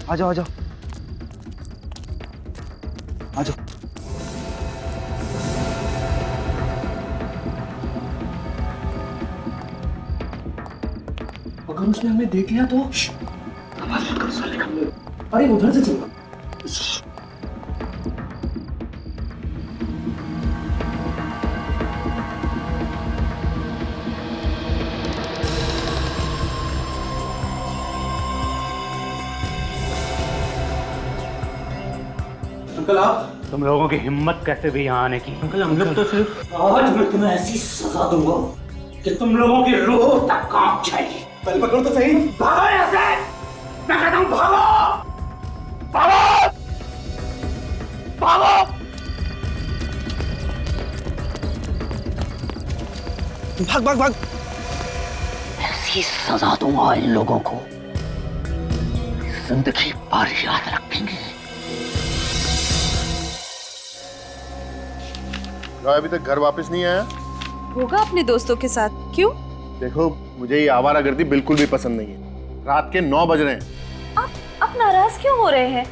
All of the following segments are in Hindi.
आ जाओ आ जाओ आ जाओ। अगर उसने हमें देख लिया तो आवाज मत करो साले का। अरे उधर से चलो। अंकल आप। तुम लोगों की हिम्मत कैसे भी यहाँ आने की? अंकल हम लोग तो सिर्फ आज मैं तुम्हें ऐसी सजा दूंगा कि तुम लोगों की रूह तक कांप जाएगी। पहले पकड़ो तो सही। भागो यहाँ से! मैं कहता हूँ भागो! भागो! भागो! भाग भाग भाग। ऐसी सजा दूंगा इन लोगों को, जिंदगी भर याद रखेंगे। जॉय अभी तक घर वापस नहीं आया? होगा अपने दोस्तों के साथ। क्यों? देखो मुझे ये आवारागर्दी बिल्कुल भी पसंद नहीं है। रात के 9 बज रहे हैं। आप नाराज क्यों हो रहे हैं?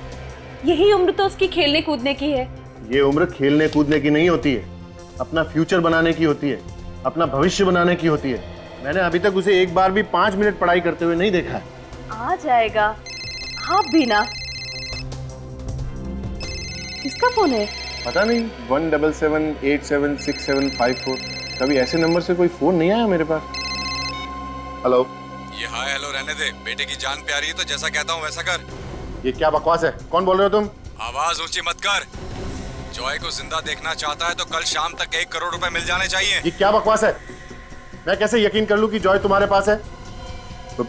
यही उम्र तो उसकी खेलने कूदने की है। ये उम्र खेलने कूदने की नहीं होती है, अपना फ्यूचर बनाने की होती है, अपना भविष्य बनाने की होती है। मैंने अभी तक उसे एक बार भी 5 मिनट पढ़ाई करते हुए नहीं देखा है। आ जाएगा। आप भी ना। किसका फोन है? पता नहीं 177876754। कभी ऐसे नंबर से कोई फोन नहीं आया मेरे पास। हेलो। ये हाय हेलो रहने दे, बेटे की जान प्यारी है तो जैसा कहता हूँ वैसा कर। ये क्या बकवास है? कौन बोल रहे हो तुम? आवाज ऊंची मत कर। जॉय को जिंदा देखना चाहता है तो कल शाम तक 1 करोड़ रुपए मिल जाने चाहिए। ये क्या बकवास है? मैं कैसे यकीन कर लूं कि जॉय तुम्हारे पास है? तो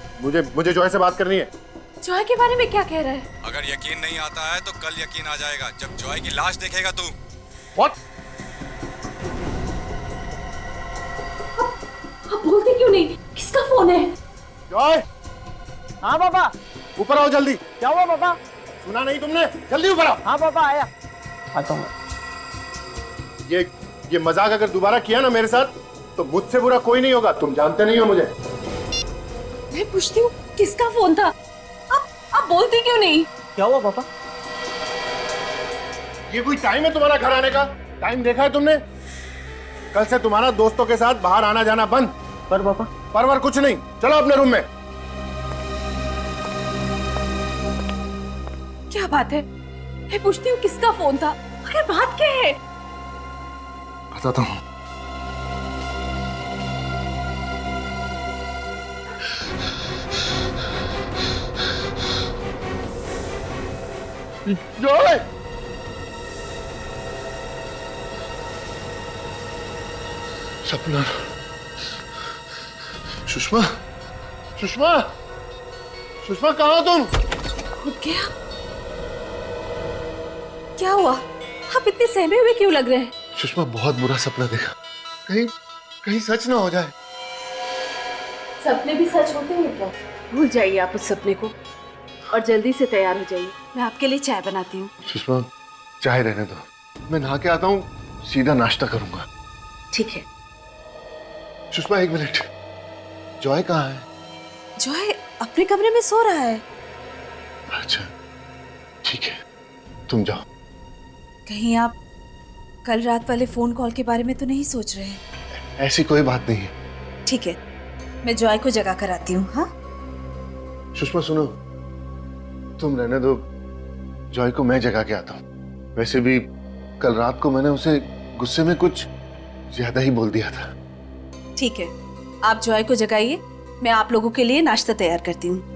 मुझे जॉय से बात करनी है। जॉय के बारे में क्या कह रहा है? अगर यकीन नहीं आता है तो कल यकीन आ जाएगा जब जॉय की लाश देखेगा तू। What? आप बोलते क्यों नहीं? किसका फोन है? जॉय! हाँ पापा। ऊपर आओ जल्दी। क्या हुआ पापा? सुना नहीं तुमने? जल्दी ऊपर आओ। हाँ पापा आया। आता हूँ। ये मजाक अगर दोबारा किया ना मेरे साथ तो मुझसे बुरा कोई नहीं होगा। तुम जानते नहीं हो मुझे। मैं पूछती हूँ किसका फोन था? आप बोलते क्यों नहीं? क्या हुआ पापा? ये कोई टाइम है तुम्हारा घर आने का? टाइम देखा है तुमने? कल से तुम्हारा दोस्तों के साथ बाहर आना जाना बंद। पर पापा। परवर कुछ नहीं। चलो अपने रूम में। क्या बात है? मैं पूछती हूँ किसका फोन था? अरे बात क्या है? बताता हूँ। जॉय! सपना। सुषमा! सुषमा! सुषमा कहाँ हो तुम? उठ गया? क्या हुआ? आप इतने सहमे हुए क्यों लग रहे हैं? सुषमा बहुत बुरा सपना देखा। कहीं सच ना हो जाए। सपने भी सच होते हैं क्या? भूल जाइए आप उस सपने को और जल्दी से तैयार हो जाइए। मैं आपके लिए चाय बनाती हूँ। सुषमा चाय रहने दो, मैं नहा के आता हूँ, सीधा नाश्ता करूंगा। ठीक है। सुषमा 1 मिनट। जॉय कहाँ है? जॉय अपने कमरे में सो रहा है। अच्छा ठीक है, तुम जाओ। कहीं आप कल रात वाले फोन कॉल के बारे में तो नहीं सोच रहे हैं? ऐसी कोई बात नहीं है। ठीक है, मैं जॉय को जगा कर आती हूँ। हाँ सुषमा सुनो, तुम रहने दो, जॉय को मैं जगा के आता हूँ। वैसे भी कल रात को मैंने उसे गुस्से में कुछ ज्यादा ही बोल दिया था। ठीक है, आप जॉय को जगाइए, मैं आप लोगों के लिए नाश्ता तैयार करती हूँ।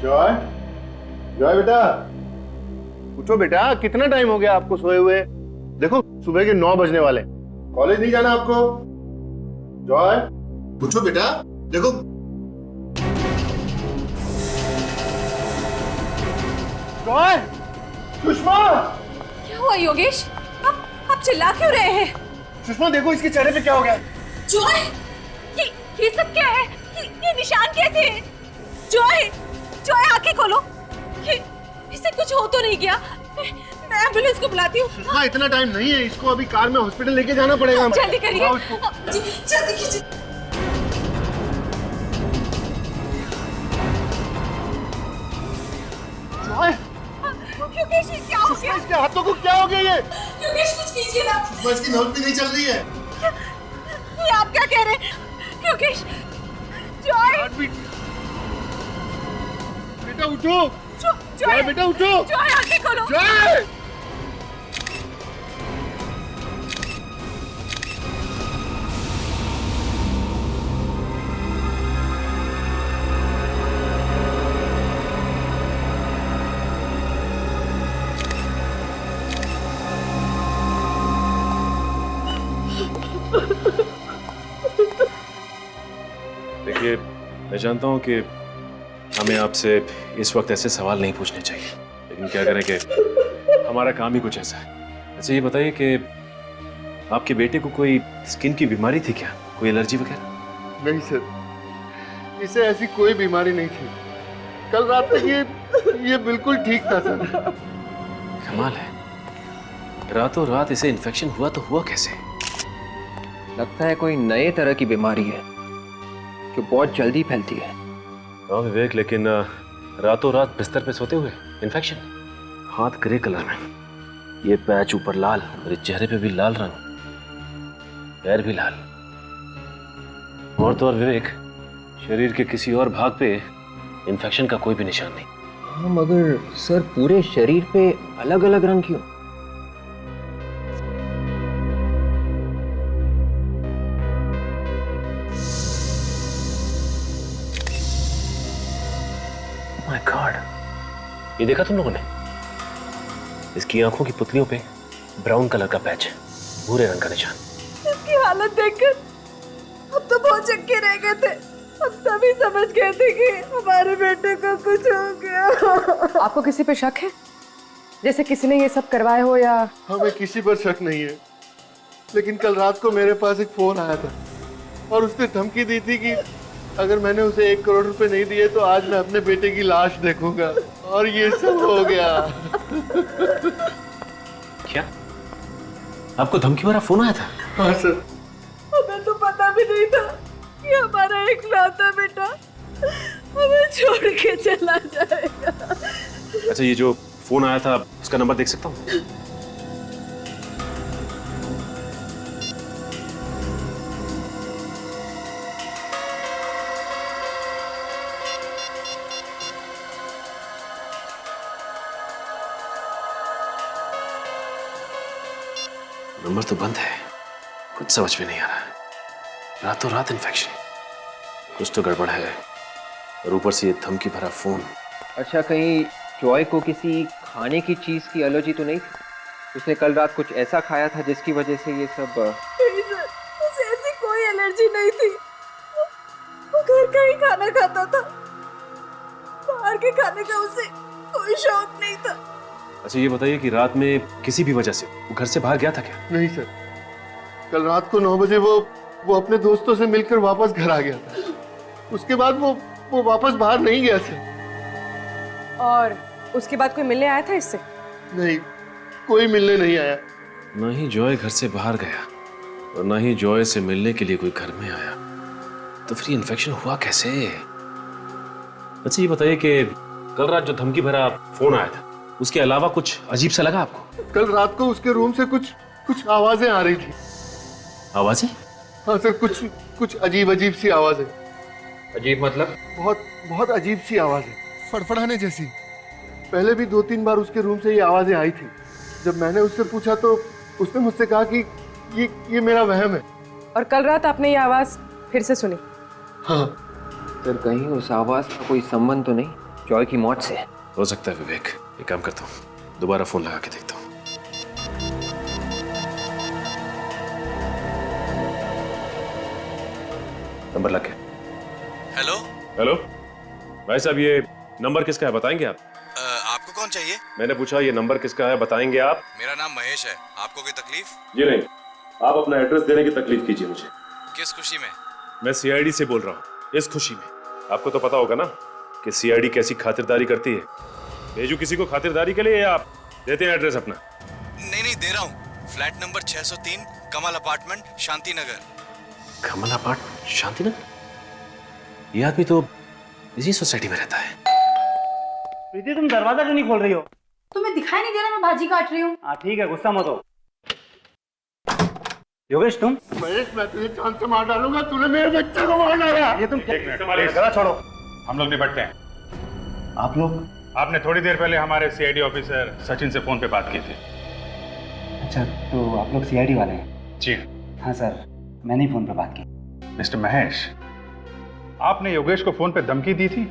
जॉय, जॉय बेटा, उठो बेटा। कितना टाइम हो गया आपको सोए हुए? देखो सुबह के 9 बजने वाले। कॉलेज नहीं जाना आपको? जॉय उठो बेटा, देखो। जॉय! सुषमा! क्या हुआ योगेश? आप चिल्ला क्यों रहे हैं? सुषमा देखो इसके चेहरे पे क्या हो गया। जॉय, ये सब क्या है? ये निशान कैसे है? जॉय, जॉय आंखें खोलो। इसे कुछ हो तो नहीं गया? मैं एम्बुलेंस को बुलाती हूँ। सुषमा इतना टाइम नहीं है, इसको अभी कार में हॉस्पिटल लेके जाना पड़ेगा। जल्दी करिए। जल्दी कीजिए। योगेश, क्या हो गया? इसके हाथों को क्या हो गया ये? योगेश कुछ कीजिए ना। सुषमा इसकी नब्ज भी नहीं चल रही है। ये आप क्या कह रहे हैं? योगेश, जॉय, बेटा उठो। जॉय, बेटा उठो। जॉय आंखें खोलो। जॉय! देखिए, मैं जानता हूं कि हमें आपसे इस वक्त ऐसे सवाल नहीं पूछने चाहिए, लेकिन क्या करें कि हमारा काम ही कुछ ऐसा है। अच्छा ये बताइए कि आपके बेटे को कोई स्किन की बीमारी थी क्या? कोई एलर्जी वगैरह? नहीं सर, इसे ऐसी कोई बीमारी नहीं थी। कल रात तक ये बिल्कुल ठीक था सर। कमाल है, रातों रात इसे इन्फेक्शन हुआ तो हुआ कैसे? लगता है कोई नए तरह की बीमारी है जो बहुत जल्दी फैलती है। हाँ विवेक, लेकिन रातों रात बिस्तर पे सोते हुए इन्फेक्शन, हाथ ग्रे कलर में, ये पैच ऊपर लाल और इस चेहरे पे भी लाल रंग, पैर भी लाल, और तो और विवेक शरीर के किसी और भाग पे इन्फेक्शन का कोई भी निशान नहीं। हाँ मगर सर पूरे शरीर पे अलग अलग रंग क्यों? माय गॉड, ये देखा तुम लोगों ने? इसकी आंखों की पुतलियों पे ब्राउन कलर का पैच, भूरे रंग का निशान। इसकी हालत देखकर हम तो बहुत चक्के रह गए थे। हम तभी समझ गए थे कि हमारे बेटे को कुछ हो गया। आपको किसी पे शक है? जैसे किसी ने ये सब करवाया हो या? हमें किसी पर शक नहीं है, लेकिन कल रात को मेरे पास एक फोन आया था और उसने धमकी दी थी कि अगर मैंने उसे 1 करोड़ रुपए नहीं दिए तो आज मैं अपने बेटे की लाश देखूंगा, और ये सब हो गया। क्या आपको धमकी भरा फोन आया था? हाँ सर। हमें तो पता भी नहीं था कि हमारा इकलौता बेटा हमें छोड़ के चला जाएगा। अच्छा ये जो फोन आया था उसका नंबर देख सकता हूँ? नंबर तो बंद है, कुछ समझ में नहीं आ रहा। रातों रात इन्फेक्शन, कुछ तो गड़बड़ है, और ऊपर से ये धमकी भरा फोन। अच्छा कहीं जॉय को किसी खाने की चीज की एलर्जी तो नहीं थी? उसने कल रात कुछ ऐसा खाया था जिसकी वजह से ये सब? नहीं सर, उसे ऐसी कोई एलर्जी नहीं थी। वो घर का ही खाना खाता था, बाहर के खाने का उसे कोई शौक नहीं था। अच्छा ये बताइए कि रात में किसी भी वजह से वो घर से बाहर गया था क्या? नहीं सर, कल रात को 9 बजे वो अपने दोस्तों से मिलकर वापस घर आ गया था। उसके बाद वो वापस बाहर नहीं गया सर। और उसके बाद कोई मिलने आया था इससे? नहीं, कोई मिलने नहीं आया। ना ही जॉय घर से बाहर गया और ना ही जॉय से मिलने के लिए कोई घर में आया, तो फिर इन्फेक्शन हुआ कैसे? अच्छा ये बताइए कि कल रात जो धमकी भरा फोन आया था उसके अलावा कुछ अजीब सा लगा आपको? कल रात को उसके रूम से कुछ आवाजें आ रही थी। आवाजें? हाँ सर, कुछ अजीब सी आवाजें। अजीब मतलब? बहुत अजीब सी आवाजें, फड़फड़ाने जैसी। पहले भी 2-3 बार उसके रूम से ये आवाजें आई थी। जब मैंने उससे पूछा तो उसने मुझसे कहा कि ये मेरा वहम है। और कल रात आपने ये आवाज फिर से सुनी? हाँ सर कहीं उस आवाज का कोई संबंध तो नहीं जॉय की मौत से? हो सकता है विवेक, एक काम करता हूँ, दोबारा फोन लगा के देखता हूँ। नंबर लग गया। हेलो। हेलो भाई साहब, ये नंबर किसका है बताएंगे आप? आपको कौन चाहिए? मैंने पूछा ये नंबर किसका है बताएंगे आप? मेरा नाम महेश है। आपको कोई तकलीफ? जी नहीं, आप अपना एड्रेस देने की तकलीफ कीजिए मुझे। किस खुशी में? मैं सीआईडी से बोल रहा हूँ, इस खुशी में। आपको तो पता होगा ना कि सीआईडी कैसी खातिरदारी करती है। भेजू किसी को खातिरदारी के लिए या आप देते हैं एड्रेस अपना? नहीं दे रहा हूँ। फ्लैट नंबर 603 कमल अपार्टमेंट शांति नगर। कमल अपार्टमेंट शांति नगर? ये आदमी तो इसी सोसाइटी में रहता है। प्रीति तुम दरवाजा क्यों नहीं खोल रही हो? तुम्हें दिखाई नहीं दे रहा मैं भाजी काट रही हूँ। हाँ ठीक है, गुस्सा मत हो। योगेश तुम? महेश, मैं तुझे जान से मार डालूंगा। तूने मेरे बच्चे को मार डाला। ये तुम गला छोड़ो, हम लोग निपटते हैं। आप लोग? आपने थोड़ी देर पहले हमारे सीआईडी ऑफिसर सचिन से फोन पे बात की थी। अच्छा, तो आप लोग सीआईडी वाले हैं? जी हाँ सर, मैंने ही फोन पे बात की। मिस्टर महेश, आपने योगेश को फोन पे धमकी दी थी।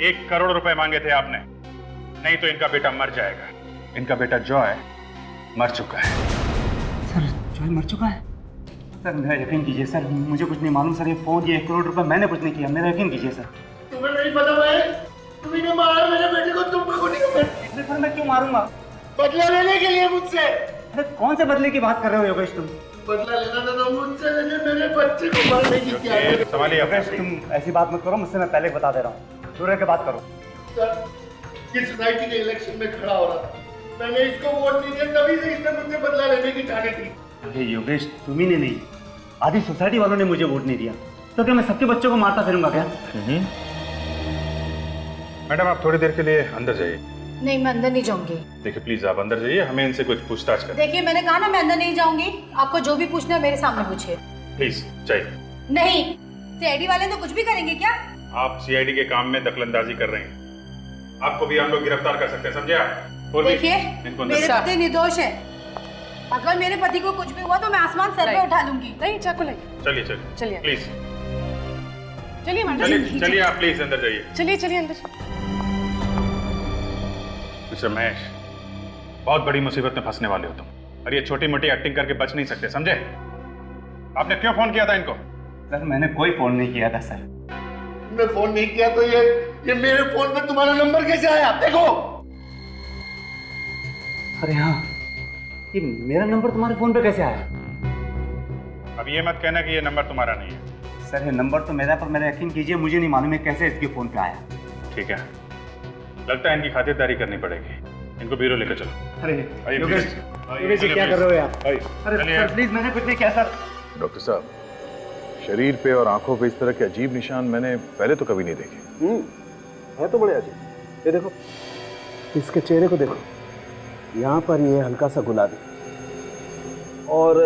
1 करोड़ रुपए मांगे थे आपने, नहीं तो इनका बेटा मर जाएगा। इनका बेटा जॉय मर चुका है। सर जॉय मर चुका है? सर मेरा यकीन कीजिए सर, मुझे कुछ नहीं मालूम सर। ये फोन, ये 1 करोड़ रुपए मैंने कुछ नहीं किया, मेरा यकीन कीजिए सर। तुम्हें नहीं पता महेश, तुमने मारा मेरे बेटे को। तुम को नहीं। सर मैं क्यों मारूंगा? बदला लेने के लिए मुझसे। अरे कौन से बदले की बात कर रहे हो योगेश तुम? बदला लेना था तो मुझसे, लेकिन मेरे बच्चे को मारने की क्या है? संभालिए योगेश, तुम ऐसी बात मत करो मुझसे, मैं पहले बता दे रहा हूँ। दूर रह के बात करो। सर, इस सोसाइटी के इलेक्शन में खड़ा हो रहा था, मैंने इसको वोट नहीं दिया, तभी से इसने मुझसे बदला लेने की ठानी थी। अरे योगेश, तुम ही ने नहीं, आधी सोसाइटी वालों ने मुझे वोट नहीं दिया, तो क्या मैं सबके बच्चों को मारता फिरूंगा क्या? मैडम आप थोड़ी देर के लिए अंदर जाइए। नहीं, मैं अंदर नहीं जाऊंगी। देखिए प्लीज आप अंदर जाइए, हमें इनसे कुछ पूछताछ करें। देखिए मैंने कहा ना, मैं अंदर नहीं जाऊंगी। आपको जो भी पूछना है मेरे सामने पूछिए। प्लीज जाइए। नहीं, सीआईडी वाले तो कुछ भी करेंगे क्या? आप सीआईडी के काम में दखलंदाजी कर रहे हैं, आपको भी हम लोग गिरफ्तार कर सकते हैं, समझे आप? देखिए मेरे पति निर्दोष है। अगर मेरे पति को कुछ भी हुआ तो मैं आसमान सर पे उठा लूंगी। नहीं, चाकू नहीं। चलिए चलिए चलिए। प्लीज चलिए मैडम, चलिए चलिए आप प्लीज अंदर जाइए। चलिए चलिए अंदर। मिस्टर महेश, बहुत बड़ी मुसीबत में फंसने वाले हो तुम, और ये छोटी मोटी एक्टिंग करके बच नहीं सकते, समझे? आपने क्यों फोन किया था इनको? सर मैंने कोई फोन नहीं किया था सर। तुमने फोन नहीं किया तो ये मेरे फोन पे तुम्हारा नंबर कैसे आया? देखो। अरे हाँ, ये मेरा नंबर तुम्हारे फोन पे कैसे आया? अब ये मत कहना कि ये नंबर तुम्हारा नहीं है। सर ये नंबर तो मेरा, पर मेरा यकीन कीजिए मुझे नहीं मालूम है कैसे इसके फोन पे आया। ठीक है, लगता है इनकी खातिरदारी करनी पड़ेगी। इनको ब्यूरो लेकर चलो। अरे आइए, योगेश, प्लीज। योगेश जी क्या कर रहे हो आप? आइए। अरे चलिए। सर प्लीज, मैंने कुछ नहीं किया सर। डॉक्टर साहब, शरीर पे और आंखों पे इस तरह के अजीब निशान मैंने पहले तो कभी नहीं देखे। है तो बड़े अजीब। ये देखो, इसके चेहरे को देखो, यहाँ पर ये हल्का सा गुलाबी, और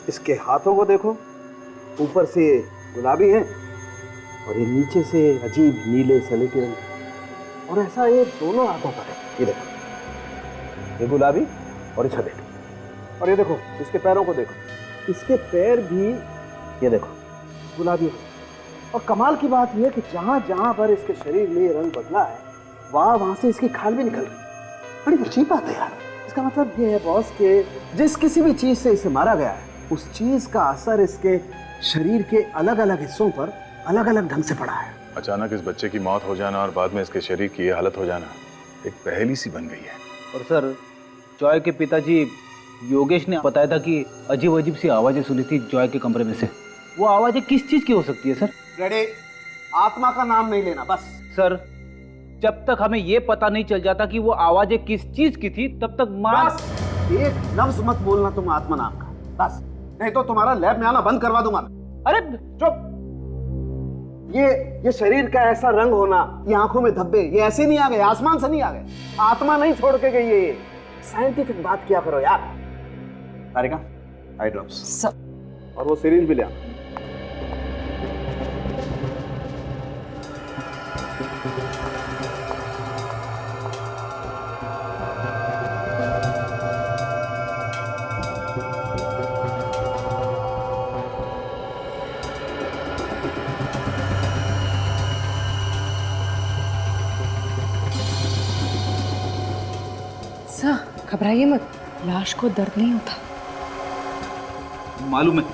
इसके हाथों को देखो, ऊपर से गुलाबी है और ये नीचे से अजीब नीले सलेटी रंग, और ऐसा ये दोनों हाथों पर है। ये देखो, ये गुलाबी और ये सलेटी, और ये देखो इसके पैरों को देखो, इसके पैर भी ये देखो गुलाबी। और कमाल की बात यह है कि जहाँ जहाँ पर इसके शरीर में ये रंग बदला है, वहाँ से इसकी खाल भी निकल रही है। बड़ी अजीब बात है यार। इसका मतलब ये है बॉस के जिस किसी भी चीज से इसे मारा गया है, उस चीज का असर इसके शरीर के अलग अलग हिस्सों पर अलग अलग ढंग से पड़ा है। अचानक इस बच्चे की मौत हो जाना और बाद में इसके शरीर की ये हालत हो जाना एक पहेली सी बन गई है। और सर, जॉय के पिताजी योगेश ने बताया था कि अजीब अजीब सी आवाजें सुनी थी जॉय के कमरे में से। वो आवाजें किस चीज की हो सकती है सर? रेडी, आत्मा का नाम नहीं लेना बस। सर, जब तक हमें ये पता नहीं चल जाता कि वो आवाजें किस चीज की थी, तब तक बस एक लफ्ज मत बोलना तुम आत्मा नाम का, बस। नहीं तो तुम्हारा लैब में आना बंद करवा दूंगा। अरे चुप। ये शरीर का ऐसा रंग होना, ये आंखों में धब्बे, ये ऐसे नहीं आ गए, आसमान से नहीं आ गए, आत्मा नहीं छोड़ के गई है। साइंटिफिक बात किया करो यार। तारिका, आई ड्रॉप्स और वो सिरिंज भी ले आ। सर घबराइए मत, लाश को दर्द नहीं होता। मालूम है।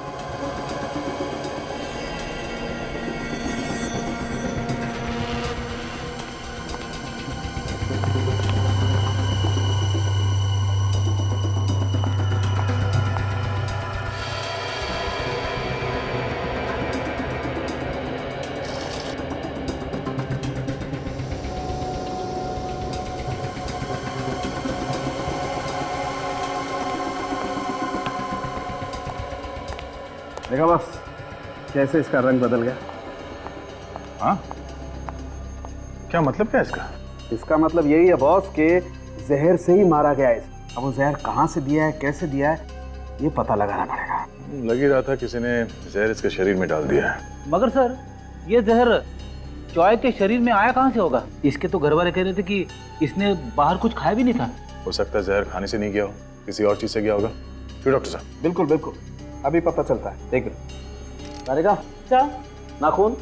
देखा बस कैसे इसका रंग बदल गया। हाँ, क्या मतलब क्या इसका? इसका मतलब यही है बॉस कि जहर से ही मारा गया है। अब वो जहर कहाँ से दिया है, कैसे दिया है, ये पता लगाना पड़ेगा। लग ही रहा था किसी ने जहर इसके शरीर में डाल दिया है। मगर सर, ये जहर जॉय के शरीर में आया कहाँ से होगा? इसके तो घर वाले कह रहे थे कि इसने बाहर कुछ खाया भी नहीं था। हो सकता है जहर खाने से नहीं गया हो, किसी और चीज से गया होगा। क्यों डॉक्टर साहब? बिल्कुल बिल्कुल, अभी पता चलता है। देख करेगा सर नाखून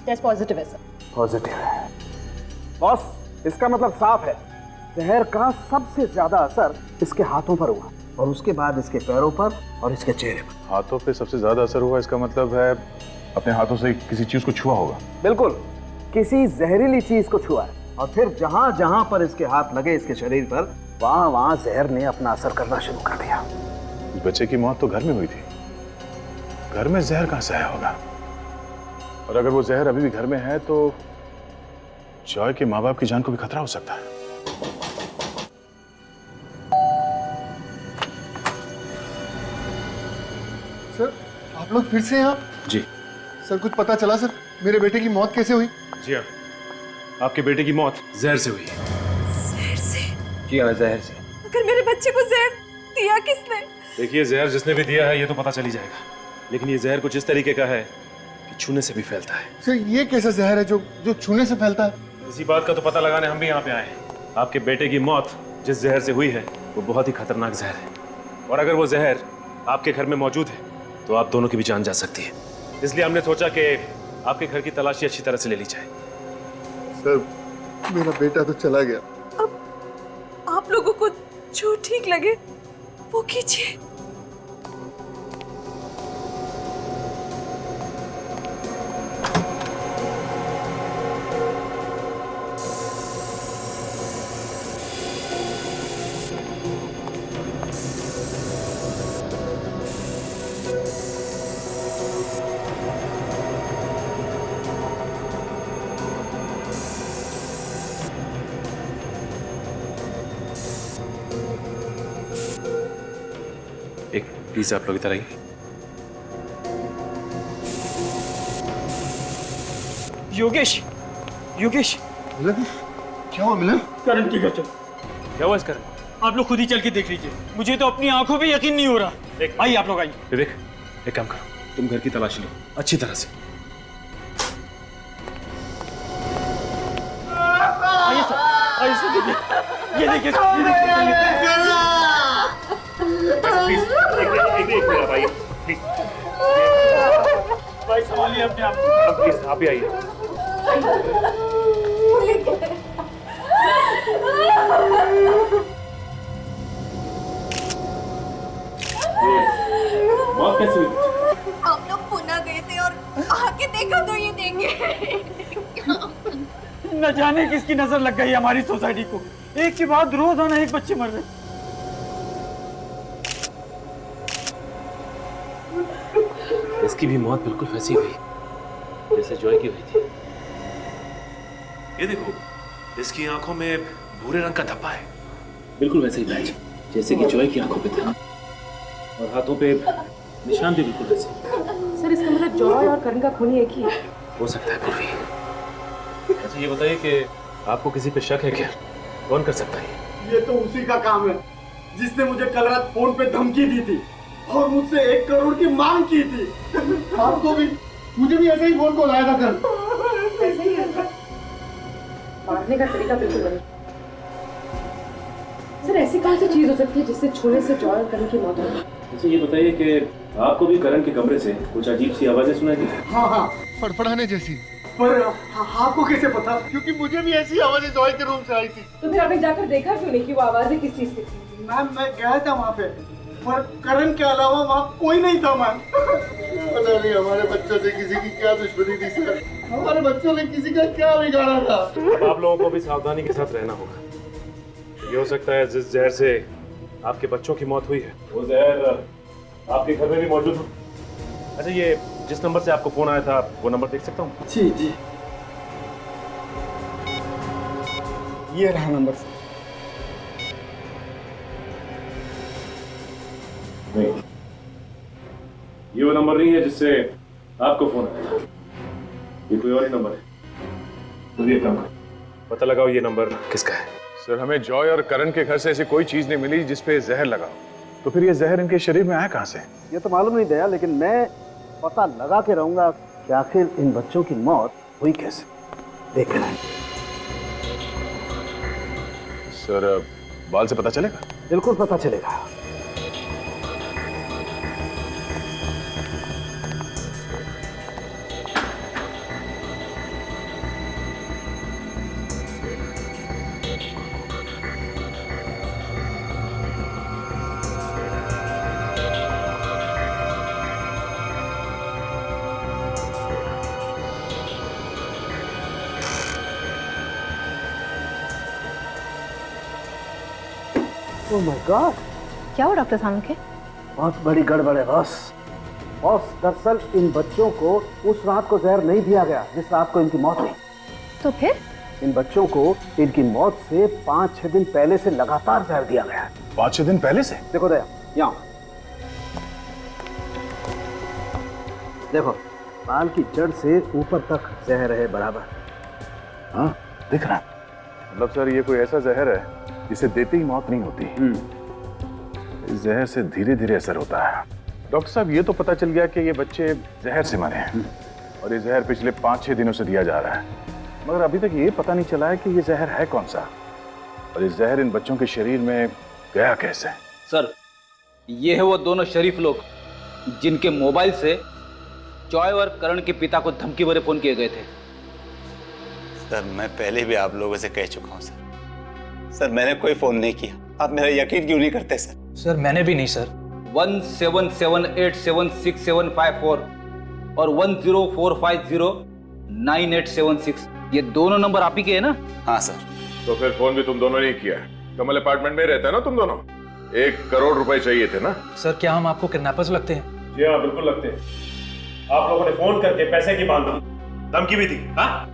टेस्ट पॉजिटिव है सर। पॉजिटिव है बॉस, इसका मतलब साफ है जहर का सबसे ज्यादा असर इसके हाथों पर हुआ और उसके बाद इसके पैरों पर और इसके चेहरे पर। हाथों पे सबसे ज्यादा असर हुआ, इसका मतलब है अपने हाथों से किसी चीज को छुआ होगा। बिल्कुल, किसी जहरीली चीज को छुआ है और फिर जहां जहां पर इसके हाथ लगे इसके शरीर पर, वहां वहां जहर ने अपना असर करना शुरू कर दिया। इस बच्चे की मौत तो घर में हुई थी, घर में जहर कहां से आया होगा? और अगर वो जहर अभी भी घर में है तो जॉय के माँ बाप की जान को भी खतरा हो सकता है। सर, आप लोग फिर से यहाँ? जी सर, कुछ पता चला सर? मेरे बेटे की मौत कैसे हुई? जी हाँ, आपके बेटे की मौत जहर से हुई है। जहर से? जी हाँ, जहर से। अगर मेरे बच्चे को जहर दिया किसने? देखिए, जहर जिसने भी दिया है ये तो पता चल ही जाएगा, लेकिन ये जहर कुछ इस तरीके का है कि छूने से भी फैलता है। सर, ये कैसा जहर है जो छूने से फैलता है? इसी बात का तो पता लगाने हम भी यहाँ पे आए हैं। आपके बेटे की मौत जिस जहर से हुई है वो बहुत ही खतरनाक जहर है, और अगर वो जहर आपके घर में मौजूद है तो आप दोनों की भी जान जा सकती है। इसलिए हमने सोचा कि आपके घर की तलाशी अच्छी तरह से ले ली जाए। सर, मेरा बेटा तो चला गया। अब आप लोगों को जो ठीक लगे वो कीजिए। एक प्लीज आप लोग इधर आइए। योगेश, योगेश, मिलन, क्या हुआ मिलन? करण की गजब। क्या हुआ इस करण? आप लोग खुद ही चल के देख लीजिए, मुझे तो अपनी आंखों पे यकीन नहीं हो रहा। आइए आप लोग आइए। विवेक, एक काम करो, तुम घर की तलाशी लो अच्छी तरह से। आइए सर, आइए सर, देखिए, ये देखिए, एक मिनट भाई, प्लीज भाई संभालिए अपने आप को। प्लीज आप भी आइए। मौत कैसे हुई? हम लोग पुणे गए थे और आके देखा तो ये देंगे। न जाने किसकी नजर लग गई हमारी सोसाइटी को, एक के बाद रोजाना एक बच्चे मर रहे। इसकी भी मौत बिल्कुल वैसी हुई जैसे जॉय की हुई थी। ये देखो, इसकी आंखों में भूरे रंग का धब्बा है, बिल्कुल वैसे ही पैच जैसे कि जॉय की आंखों पे था, और हाथों पे निशान भी बिल्कुल वैसे। सर, इसका मतलब जॉय और करण का खून एक ही है। हो सकता है पूर्वी। अच्छा ये बताइए कि आपको किसी पे शक है क्या? कौन कर सकता है? ये तो उसी का काम है जिसने मुझे कल रात फोन पे धमकी दी थी और मुझसे 1 करोड़ की मांग की थी। आपको भी, मुझे भी ऐसे ही फोन कॉल आया था कल। ऐसे ही है। मारने का तरीका बिल्कुल वही। सर, ऐसी कौन सी चीज हो सकती है जिससे छूने से जॉय और करण की मौत हो? अच्छा ये बताइए कि आपको भी करण के कमरे से कुछ अजीब सी आवाजें सुनाई दी? हाँ हाँ, फड़फड़ाने जैसी। पर आपको कैसे पता? क्योंकि मुझे भी ऐसी आवाजें जॉय के रूम से आई थी। तो फिर आपने जाकर देखा क्यों नहीं कि वो आवाजें किस चीज की थी? मैम, मैं गया था वहाँ पे, पर करण के अलावा वहाँ कोई नहीं था मैम। पता नहीं हमारे बच्चों से किसी की क्या दुश्मनी थी सर, हमारे बच्चों ने किसी का क्या बिगाड़ा था। अब आप लोगों को भी सावधानी के साथ रहना होगा। ये हो सकता है जिस जहर से आपके बच्चों की मौत हुई है वो जहर आपके घर में भी मौजूद हो। अच्छा ये जिस नंबर से आपको फोन आया था वो नंबर देख सकता हूँ? जी जी, ये रहा नंबर सर। नहीं, ये वो नंबर नहीं है जिससे आपको फोन आया था। ये कोई और ही नंबर है। तो ये काम करो, पता लगाओ ये नंबर किसका है। सर हमें जॉय और करण के घर से ऐसी कोई चीज नहीं मिली जिसपे जहर लगा हो। तो फिर ये जहर इनके शरीर में आया कहां से? ये तो मालूम नहीं दया, लेकिन मैं पता लगा के रहूंगा कि आखिर इन बच्चों की मौत हुई कैसे। देख रहे हैं सर, बाल से पता चलेगा? बिल्कुल पता चलेगा। ओह माय गॉड, क्या हुआ डॉक्टर साहब के? बहुत बड़ी गड़बड़ है बॉस। बॉस, दरअसल इन बच्चों को उस रात को जहर नहीं दिया गया जिस रात को इनकी मौत हुई। तो फिर? इन बच्चों को इनकी मौत से 5-6 दिन पहले से लगातार जहर दिया गया है। 5-6 दिन पहले से? देखो दया, यहाँ देखो, बाल की जड़ से ऊपर तक जहर है बराबर। हाँ दिख रहा है। मतलब सर ये कोई ऐसा जहर है जिसे देते ही मौत नहीं होती। इस जहर से धीरे धीरे असर होता है। डॉक्टर साहब, ये तो पता चल गया कि ये बच्चे जहर से मरे हैं और ये जहर पिछले 5-6 दिनों से दिया जा रहा है, मगर अभी तक ये पता नहीं चला है कि ये जहर है कौन सा और इस जहर इन बच्चों के शरीर में गया कैसे। सर, ये है वो दोनों शरीफ लोग जिनके मोबाइल से जॉय और करण के पिता को धमकी भरे फोन किए गए थे। सर, मैं पहले भी आप लोगों से कह चुका हूँ सर। सर, मैंने कोई फोन नहीं किया। आप मेरा यकीन क्यों नहीं करते सर? सर, मैंने भी नहीं सर। 17787674 और 10450987 ये दोनों नंबर आप ही के हैं ना? हाँ सर। तो फिर फोन भी तुम दोनों ने ही किया है। कमल अपार्टमेंट में रहते हैं ना तुम दोनों? 1 करोड़ रुपए चाहिए थे ना? सर, क्या हम आपको किडनैपर्स लगते हैं? जी हाँ, बिल्कुल लगते हैं। आप लोगों ने फोन करके पैसे की मांग की, धमकी भी दी। हाँ?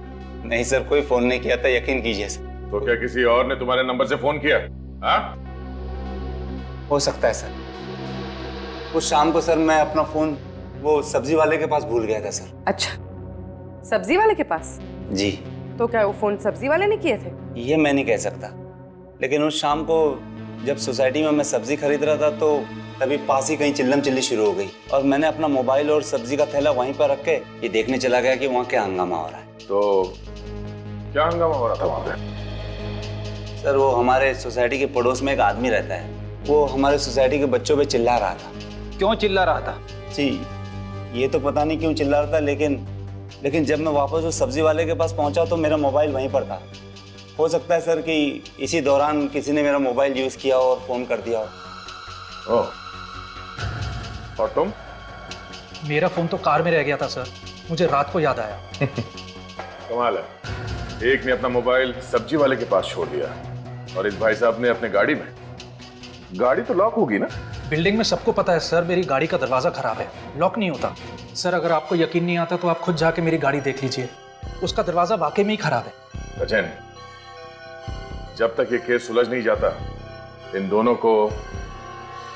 नहीं सर, कोई फोन नहीं किया था, यकीन कीजिए सर। तो क्या किसी और ने तुम्हारे नंबर से फोन किया? हाँ? हो सकता है सर। उस शाम को सर मैं अपना फोन वो सब्जी वाले के पास भूल गया था सर। अच्छा, सब्जी वाले के पास? जी। तो क्या वो फोन सब्जी वाले ने किए थे? ये मैं नहीं कह सकता, लेकिन उस शाम को जब सोसाइटी में मैं सब्जी खरीद रहा था तो तभी पास ही कहीं चिल्लम चिल्ली शुरू हो गई और मैंने अपना मोबाइल और सब्जी का थैला वहीं पर रख के ये देखने चला गया कि वहाँ क्या हंगामा हो रहा है। तो क्या हंगामा हो रहा था वहाँ पे? सर, वो हमारे सोसाइटी के पड़ोस में एक आदमी रहता है, वो हमारे सोसाइटी के बच्चों पे चिल्ला रहा था। क्यों चिल्ला रहा था? जी, ये तो पता नहीं क्यों चिल्ला रहा था, लेकिन जब मैं वापस उस सब्जी वाले के पास पहुंचा तो मेरा मोबाइल वहीं पर था। हो सकता है सर कि इसी दौरान किसी ने मेरा मोबाइल यूज किया और फोन कर दिया हो। ओह, और तुम? मेरा फोन तो कार में रह गया था सर, मुझे रात को याद आया। कमाल है, एक ने अपना मोबाइल सब्जी वाले के पास छोड़ दिया और इस भाई साहब ने अपने गाड़ी में। गाड़ी तो लॉक होगी ना? बिल्डिंग में सबको पता है सर, मेरी गाड़ी का दरवाजा खराब है, लॉक नहीं होता। सर, अगर आपको यकीन नहीं आता तो आप खुद जाके मेरी गाड़ी देख लीजिए, उसका दरवाजा वाकई में ही खराब है। सचिन, जब तक ये केस सुलझ नहीं जाता इन दोनों को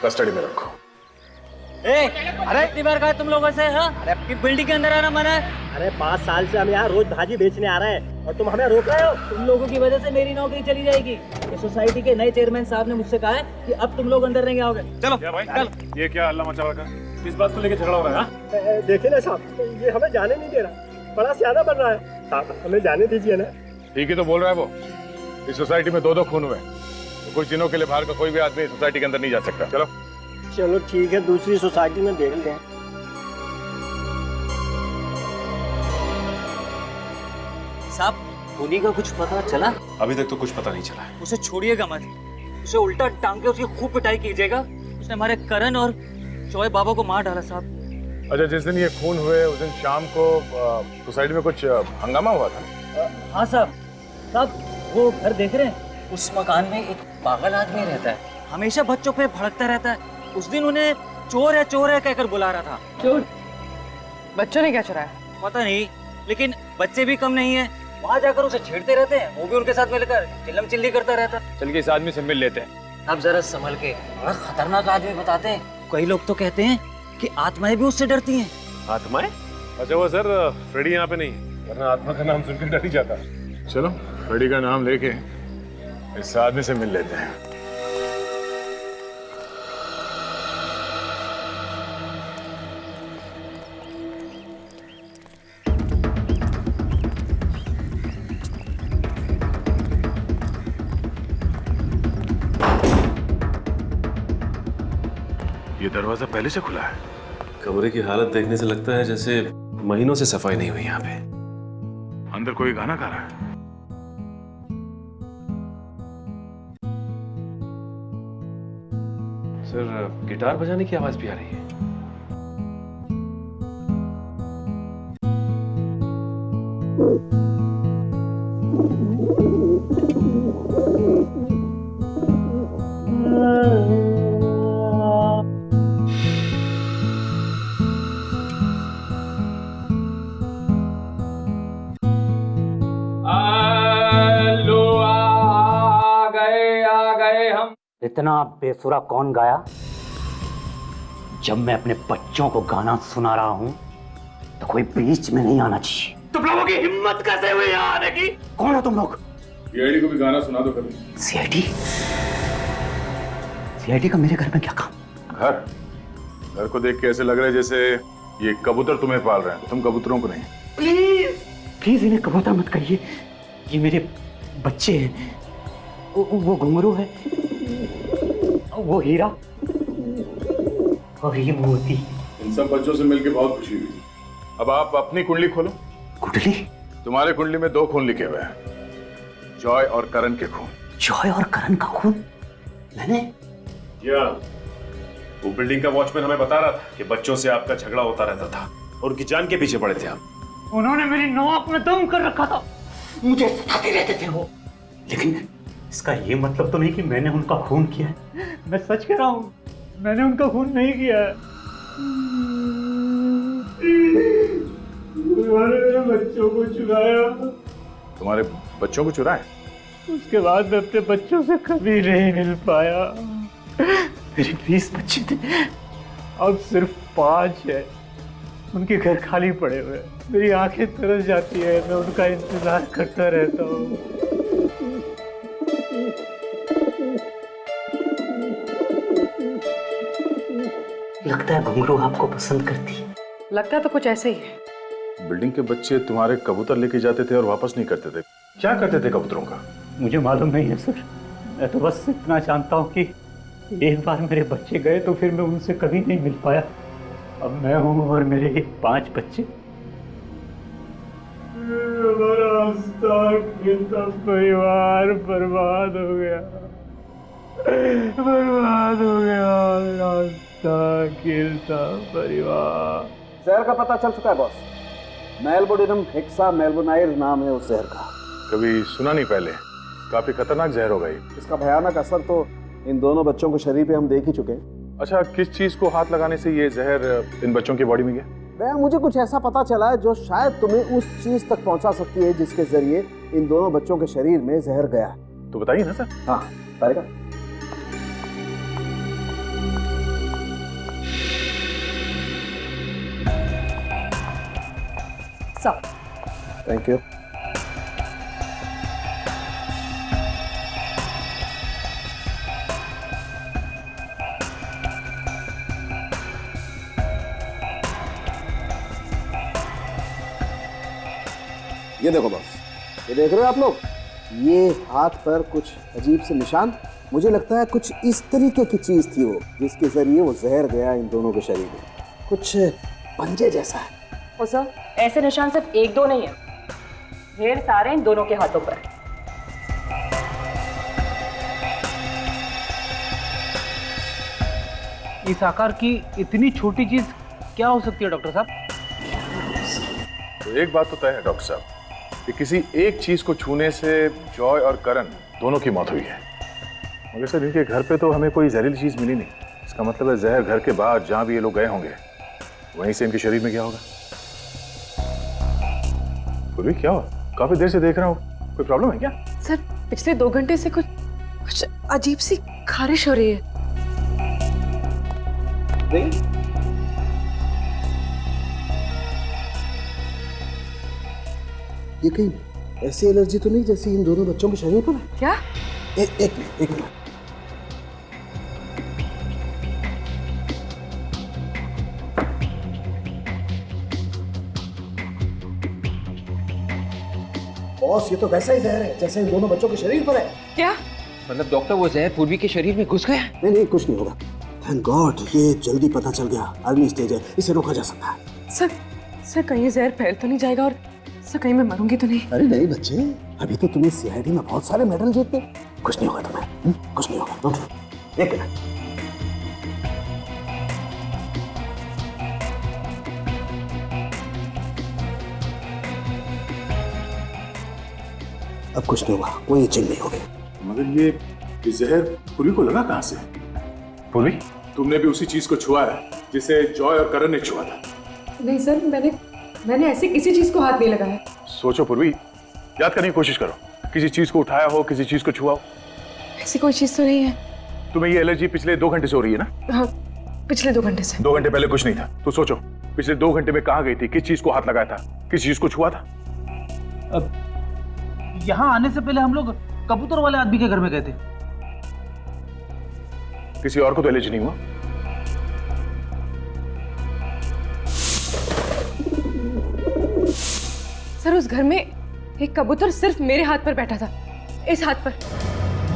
कस्टडी में रखो। अरे इतनी बार कहा तुम लोगों से? हाँ? अरे आपकी बिल्डिंग के अंदर आना मना है। अरे 5 साल से हम यहाँ रोज भाजी बेचने आ रहे हैं और तुम हमें रोक रहे हो। तुम लोगों की वजह से मेरी नौकरी चली जाएगी। ये सोसाइटी के नए चेयरमैन साहब ने मुझसे कहा है कि अब तुम लोग अंदर नहीं आओगे। चलो क्या भाई, चल। ये क्या हल्ला मचा रखा? किस बात को लेकर झगड़ा हो रहा है? देखिए ना साहब, ये हमें जाने नहीं दे रहा, बड़ा सियाना बन रहा है। साहब, हमें जाने दीजिए ना। ठीक ही तो बोल रहा है वो। इस सोसाइटी में 2-2 खून हुए, तो कुछ दिनों के लिए बाहर का कोई भी आदमी सोसाइटी के अंदर नहीं जा सकता। चलो चलो ठीक है, दूसरी सोसाइटी में देखते हैं। साहब, खूनी का कुछ पता चला? अभी तक तो कुछ पता नहीं चला है। उसे छोड़िएगा मत, उसे उल्टा टांग के उसकी खूब पिटाई कीजिएगा। उसने हमारे करण और जॉय बाबा को मार डाला साहब। अच्छा, जिस दिन ये खून हुए उस दिन शाम को सोसाइटी में कुछ हंगामा हुआ था? हाँ साहब, वो घर देख रहे हैं, उस मकान में एक पागल आदमी रहता है, हमेशा बच्चों पे भड़कता रहता है। उस दिन उन्हें चोर है कहकर बुला रहा था। चोर? बच्चों ने क्या चुराया? पता नहीं, लेकिन बच्चे भी कम नहीं है, वहाँ जाकर उसे छेड़ते रहते हैं, वो भी उनके साथ मिलकर चिल्लम चिल्ली करता रहता। चल के इस आदमी से मिल लेते हैं। अब जरा संभल के, बड़ा खतरनाक आदमी बताते हैं। कई लोग तो कहते हैं कि आत्माएं भी उससे डरती हैं। आत्माएं? अच्छा वो सर फ्रेडी यहाँ पे नहीं है, वरना आत्मा का नाम सुनकर डर ही जाता। चलो फ्रेडी का नाम लेके इस आदमी से मिल लेते हैं। ये दरवाजा पहले से खुला है। कमरे की हालत देखने से लगता है जैसे महीनों से सफाई नहीं हुई यहाँ पे। अंदर कोई गाना गा रहा है। सर गिटार बजाने की आवाज भी आ रही है। इतना बेसुरा कौन गाया? जब मैं अपने बच्चों को गाना सुना रहा हूं तो कोई बीच में नहीं आना चाहिए। तुम लोगों की हिम्मत कैसे हुई यहाँ आने की? कौन हो तुम लोग? सीआईडी को भी गाना सुना दो कभी। सीआईडी? सीआईडी का मेरे घर में क्या काम? घर को देख के ऐसे लग रहा है जैसे ये कबूतर तुम्हें पाल रहे हैं, तुम कबूतरों को नहीं। प्लीज प्लीज इन्हें कबूतर मत कहिए, ये मेरे बच्चे हैं। वो घुंघरू है, वो हीरा और ये मोती। इन सब बच्चों से मिलकर बहुत खुशी हुई। अब आप अपनी कुंडली खोलो। कुंडली? तुम्हारे कुंडली में 2 खून लिखे हुए हैं, जॉय और करण के खून। जॉय और करण का खून? मैंने? क्या वो बिल्डिंग का वॉचमैन हमें बता रहा था कि बच्चों से आपका झगड़ा होता रहता था और उनकी जान के पीछे पड़े थे आप। उन्होंने मेरी नाक में दम कर रखा था, मुझे सताते रहते थे वो। लेकिन इसका ये मतलब तो नहीं कि मैंने उनका खून किया है। मैं सच कह रहा हूँ, मैंने उनका खून नहीं किया है। उन्होंने मेरे बच्चों को चुराया। तुम्हारे बच्चों को चुराए? उसके बाद मैं अपने बच्चों से कभी नहीं मिल पाया। मेरे 20 बच्चे थे, अब सिर्फ 5 है। उनके घर खाली पड़े हुए, मेरी आंखें तरस जाती है, मैं उनका इंतजार करता रहता हूँ। लगता है घुंघरू आपको पसंद करती है। लगता तो कुछ ऐसे ही है। बिल्डिंग के बच्चे तुम्हारे कबूतर लेके जाते थे और वापस नहीं करते थे, क्या करते थे कबूतरों का? मुझे मालूम नहीं है सर, मैं तो बस इतना जानता हूँ कि एक बार मेरे बच्चे गए तो फिर मैं उनसे कभी नहीं मिल पाया। अब मैं हूँ और मेरे 5 बच्चे। हमारा हंसता खेलता परिवार बर्बाद हो गया, बर्बाद हो गया। हंसता खेलता परिवार। जहर का पता चल चुका है बॉस। मेलबोडिनम हेक्सा मेलबोनाइर नाम है उस जहर का। कभी सुना नहीं पहले, काफी खतरनाक जहर हो गई। इसका भयानक असर तो इन दोनों बच्चों के शरीर पे हम देख ही चुके हैं। अच्छा, किस चीज को हाथ लगाने से ये जहर इन बच्चों की बॉडी में गया? दया, मुझे कुछ ऐसा पता चला है जो शायद तुम्हें उस चीज तक पहुंचा सकती है जिसके जरिए इन दोनों बच्चों के शरीर में जहर गया है। तो बताइए ना सर। हाँ बताएगा। सब थैंक यू। ये देखो बॉस, ये देख रहे हो आप लोग, ये हाथ पर कुछ अजीब से निशान। मुझे लगता है कुछ इस तरीके की चीज थी वो, जिसके जरिए वो जहर गया इन दोनों के शरीर में। कुछ पंजे जैसा है। ओ सर, ऐसे निशान सिर्फ 1-2 नहीं है, ढेर सारे इन दोनों के हाथों पर। इस आकार की इतनी छोटी चीज क्या हो सकती है डॉक्टर साहब? तो एक बात तो तय है डॉक्टर साहब कि किसी एक चीज को छूने से जॉय और करण दोनों की मौत हुई है। मगर सर इनके घर पे तो हमें कोई जहरीली चीज मिली नहीं। इसका मतलब है जहर घर के बाहर जहां भी ये लोग गए होंगे वहीं से इनके शरीर में गया होगा। पूर्वी क्या हुआ? काफी देर से देख रहा हूँ, कोई प्रॉब्लम है क्या? सर पिछले 2 घंटे से कुछ अजीब सी खारिश हो रही है। ये कहीं ऐसी एलर्जी तो नहीं जैसी इन दोनों बच्चों के शरीर पर है? क्या? एक मिनट। बॉस, ये तो वैसा ही जहर है जैसे इन दोनों बच्चों के शरीर पर है। क्या मतलब डॉक्टर, वो जहर पूर्वी के शरीर में घुस गया? नहीं, कुछ नहीं होगा। थैंक गॉड, ये जल्दी पता चल गया। अर्ली स्टेज है, इसे रोका जा सकता है। सर कहीं ये जहर फैल तो नहीं जाएगा और सर कहीं मैं मरूंगी तो नहीं? अरे नहीं बच्चे, अभी तो तुम्हें सीआईडी में बहुत सारे मेडल जीते। कुछ नहीं होगा तुम्हें, कुछ नहीं होगा। एक मिनट। अब कुछ नहीं हुआ, कोई इचिंग नहीं होगी। मगर ये जहर पूर्वी को लगा कहाँ से? पूर्वी, तुमने भी उसी चीज को छुआ है जिसे जॉय और करण ने छुआ था। नहीं सर, मैंने ऐसी किसी चीज को हाथ नहीं लगाया। सोचो पूर्वी, याद करने की कोशिश करो, किसी चीज को उठाया हो, किसी चीज को छुआ हो। ऐसी कोई चीज तो नहीं है। तुम्हें ये एलर्जी पिछले 2 घंटे से हो रही है ना? हाँ, पिछले 2 घंटे से। 2 घंटे पहले कुछ नहीं था। तो सोचो, पिछले 2 घंटे में कहाँ गई थी, किस चीज को हाथ लगाया था, किस चीज को छुआ था? अब यहाँ आने से पहले हम लोग कबूतर वाले आदमी के घर में गए थे। किसी और को तो एलर्जी नहीं हुआ? सर उस घर में एक कबूतर सिर्फ मेरे हाथ पर बैठा था, इस हाथ पर।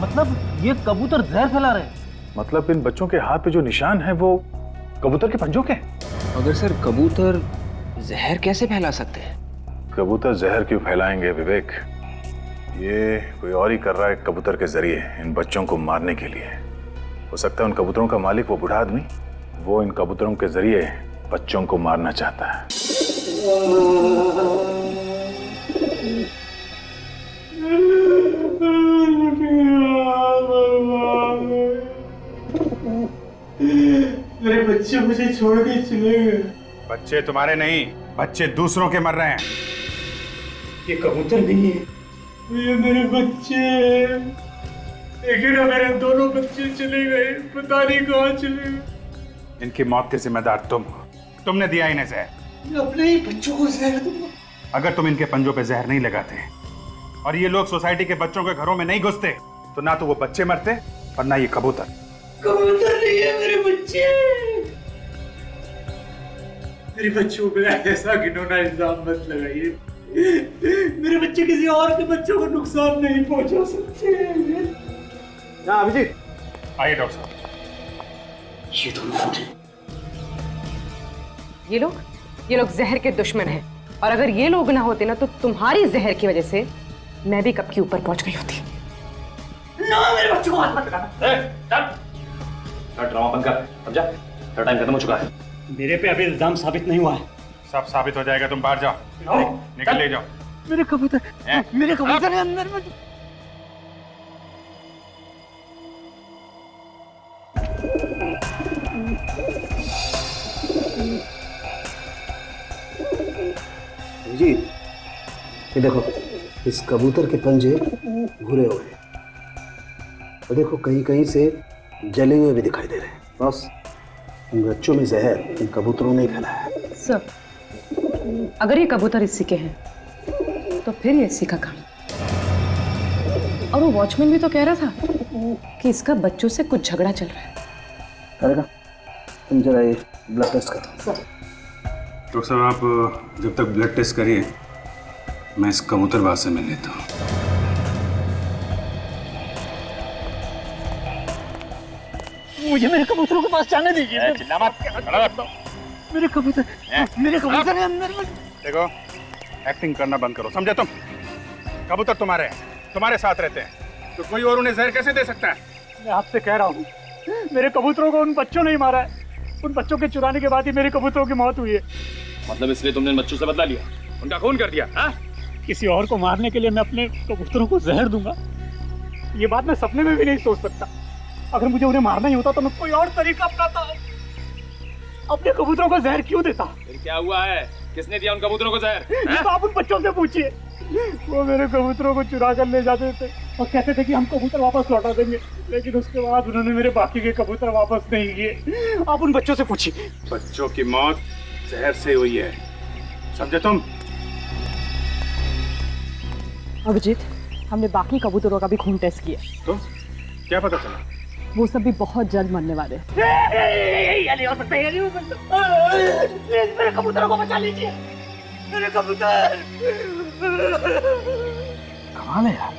मतलब ये कबूतर जहर फैला रहे हैं? मतलब इन बच्चों के हाथ पे जो निशान है वो कबूतर के पंजों के? मगर सर कबूतर जहर कैसे फैला सकते हैं? कबूतर जहर क्यों फैलाएंगे विवेक? ये कोई और ही कर रहा है कबूतर के जरिए इन बच्चों को मारने के लिए। हो सकता है उन कबूतरों का मालिक, वो बूढ़ा आदमी, वो इन कबूतरों के जरिए बच्चों को मारना चाहता है। मेरे बच्चे मुझे छोड़ के चले गए। बच्चे तुम्हारे नहीं, बच्चे दूसरों के मर रहे हैं। ये कबूतर नहीं है, ये मेरे बच्चे हैं। लेकिन मेरे दोनों बच्चे चले गए, पता नहीं कहाँ चले गए। इनकी मौत के जिम्मेदार तुम हो। तुमने दिया इन्हें जहर। अपने ही बच्चों को जहर दूंगा। अगर तुम इनके पंजों पे जहर नहीं लगाते और ये लोग सोसाइटी के बच्चों के घरों में नहीं घुसते तो ना तो वो बच्चे मरते और ना ये कबूतर। कबूतर नहीं है, मेरे बच्चे। मेरे बच्चों पे ऐसा घिनौना इल्जाम मत लगाइए। मेरे बच्चे किसी और के बच्चों को नुकसान नहीं पहुंचा सकते। अभिजीत, आइए डॉक्टर साहब। ये दोनों ये लोग जहर के दुश्मन हैं, और अगर ये लोग ना होते ना तो तुम्हारी जहर की वजह से मैं भी कब की ऊपर पहुंच गई होती। ना, मेरे बच्चों को हाथ मत लगाना। चल ड्रामा बंद कर, समझा? तेरा टाइम खत्म हो चुका है। मेरे पे अभी इल्जाम साबित नहीं हुआ है। सब साबित हो जाएगा, तुम बाहर जाओ। निकल ले जाओ। मेरे कबूतर है अंदर में। जी, ये देखो, इस कबूतर के पंजे भूरे हो गए और देखो कहीं कहीं से जले हुए भी दिखाई दे रहे हैं। बस इन बच्चों में जहर इन कबूतरों ने फैलाया है। सर, अगर ये कबूतर इसी के हैं तो फिर ये इसी का काम। और वो वॉचमैन भी तो कह रहा था कि इसका बच्चों से कुछ झगड़ा चल रहा है। करेगा, तुम जरा ये ब्लड टेस्ट करो। डॉक्टर साहब, आप जब तक ब्लड टेस्ट करिए, मैं इस कबूतरबाज से मिल लेता हूँ। मुझे मेरे कबूतरों के पास जाने दीजिए। चिल्ला मत। मेरे कबूतर है अंदर में। देखो, एक्टिंग करना बंद करो, समझे तुम? कबूतर तुम्हारे हैं, तुम्हारे साथ रहते हैं, तो कोई और उन्हें जहर कैसे दे सकता है? मैं आपसे कह रहा हूँ, मेरे कबूतरों को उन बच्चों ने ही मारा है। उन बच्चों के चुराने के बाद ही मेरे कबूतरों की मौत हुई है। मतलब इसलिए तुमने इन बच्चों से बदला लिया, उनका खून कर दिया? हाँ? किसी और को मारने के लिए मैं अपने कबूतरों को जहर दूंगा, ये बात मैं सपने में भी नहीं सोच सकता। अगर मुझे उन्हें मारना ही होता तो मैं कोई और तरीका अपनाता। अपने कबूतरों को जहर क्यों देता? फिर क्या हुआ है? किसने दिया उन कबूतरों को जहर? ये तो आप उन बच्चों से पूछिए। वो मेरे कबूतरों को चुरा कर ले जाते थे और कहते थे कि हम कबूतर वापस लौटा देंगे, लेकिन उसके बाद उन्होंने मेरे बाकी के कबूतर वापस नहीं किए। आप उन बच्चों से पूछिए। बच्चों की मौत जहर से हुई है, समझे तुम? अभिजीत, हमने बाकी कबूतरों का भी खून टेस्ट किया। तो क्या पता चला? वो सब भी बहुत जल्द मरने वाले। ये नहीं हो सकता, ये नहीं हो सकता। मेरे कबूतरों को बचा लीजिए, मेरे कबूतर। कमाल है यार,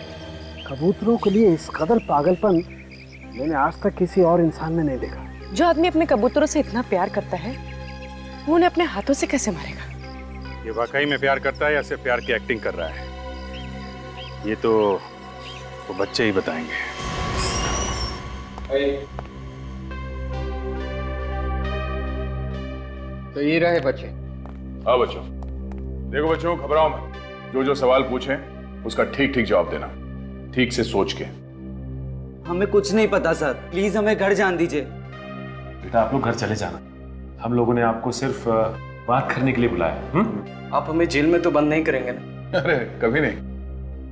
कबूतरों के लिए इस कदर पागलपन मैंने आज तक किसी और इंसान में नहीं देखा। जो आदमी अपने कबूतरों से इतना प्यार करता है, वो उन्हें अपने हाथों से कैसे मारेगा? ये वाकई में प्यार करता है या सिर्फ प्यार की एक्टिंग कर रहा है, ये तो वो बच्चे ही बताएंगे। तो ये रहे बच्चे। हाँ बच्चों, देखो बच्चों, घबराओ मत। जो जो सवाल पूछें उसका ठीक ठीक जवाब देना, ठीक से सोच के। हमें कुछ नहीं पता सर, प्लीज हमें घर जान दीजिए। बेटा आप लोग घर चले जाना, हम लोगों ने आपको सिर्फ बात करने के लिए बुलाया। आप हमें जेल में तो बंद नहीं करेंगे ना? अरे कभी नहीं,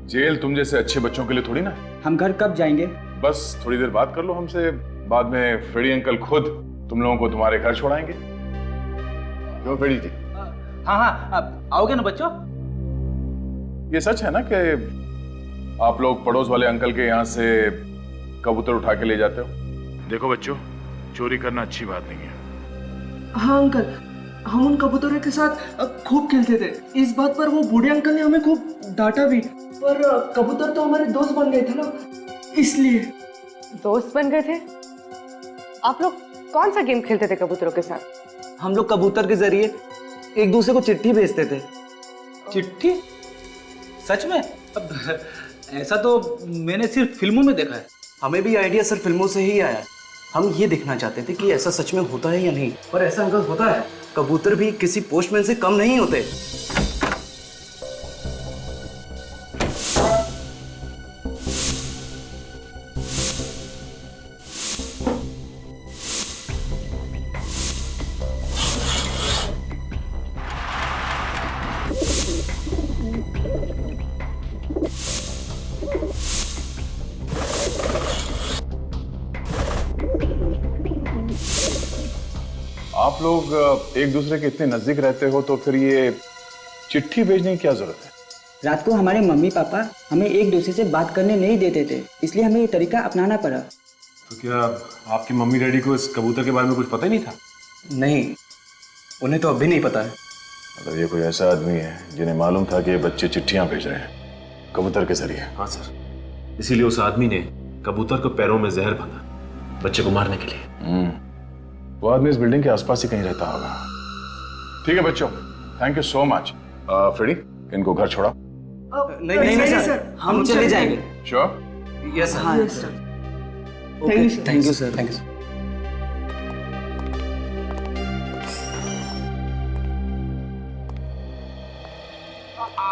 जेल तुम जैसे अच्छे बच्चों के लिए थोड़ी ना। हम घर कब जाएंगे? बस थोड़ी देर बात कर लो हमसे, बाद में फ्रेडी अंकल खुद तुम लोगों को तुम्हारे घर छोड़ाएंगे। क्यों फ्रेडी जी? हाँ हाँ, आओगे ना बच्चों? ये सच है ना कि आप लोग पड़ोस वाले अंकल के यहाँ से कबूतर उठा के ले जाते हो? देखो बच्चों, चोरी करना अच्छी बात नहीं है। हाँ अंकल, हम उन कबूतरों के साथ खूब खेलते थे। इस बात पर वो बूढ़े अंकल ने हमें खूब डांटा भी, पर कबूतर तो हमारे दोस्त बन गए थे ना, इसलिए। दोस्त बन गए थे? आप लोग कौन सा गेम खेलते थे कबूतरों के साथ? हम लोग कबूतर के जरिए एक दूसरे को चिट्ठी भेजते थे। चिट्ठी? सच में? अब ऐसा तो मैंने सिर्फ फिल्मों में देखा है। हमें भी आइडिया सर फिल्मों से ही आया। हम ये देखना चाहते थे कि ऐसा सच में होता है या नहीं। पर ऐसा अंकल होता है, कबूतर भी किसी पोस्टमैन से कम नहीं होते। आप लोग एक दूसरे के इतने नजदीक रहते हो तो फिर ये चिट्ठी भेजने की क्या जरूरत है? रात को हमारे मम्मी पापा हमें एक दूसरे से बात करने नहीं देते थे, इसलिए हमें ये तरीका अपनाना पड़ा। तो क्या आपकी मम्मी डैडी को इस कबूतर के बारे में कुछ पता ही नहीं था? नहीं, उन्हें तो अभी नहीं पता है। मतलब ये कोई ऐसा आदमी है जिन्हें मालूम था कि ये बच्चे चिट्ठियां भेज रहे हैं कबूतर के जरिए? हाँ सर, इसीलिए उस आदमी ने कबूतर को पैरों में जहर बांधा बच्चे को मारने के लिए। वो आदमी इस बिल्डिंग के आसपास ही कहीं रहता होगा। ठीक है बच्चों, thank you so much. Freddy, इनको घर छोड़ा। नहीं सर, हम चले जाएंगे। श्योर? यस हाँ sir. Thank you sir. Thank you.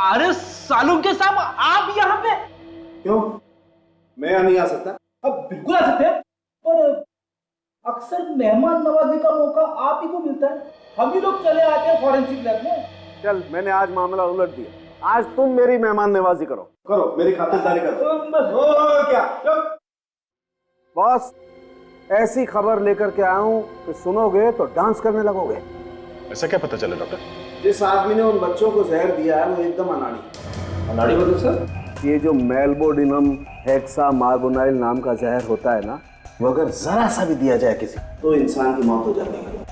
अरे सालूम के साहब, आप यहाँ पे? क्यों, मैं यहाँ नहीं आ सकता? अब बिल्कुल आ सकते हैं, पर अक्सर मेहमान नवाजी का मौका आप ही को मिलता है। हम ही लोग चले आते हैं फॉरेंसिक लैब में। चल, मैंने आज मामला उलट दिया। आज तुम मेरी मेहमान नवाजी करो, मेरी खातिरदारी करो। क्या बॉस, ऐसी खबर लेकर के आया हूं कि सुनोगे तो डांस करने लगोगे। ऐसा क्या पता चला डॉक्टर? जिस आदमी ने उन बच्चों को जहर दिया है वो एकदम अनाड़ी। अनाड़ी मतलब सर? ये जो मेलबोडिनम हेक्सा मार्बोनाइल नाम का जहर होता है ना, वो अगर जरा सा भी दिया जाए किसी तो इंसान की मौत हो जाती है।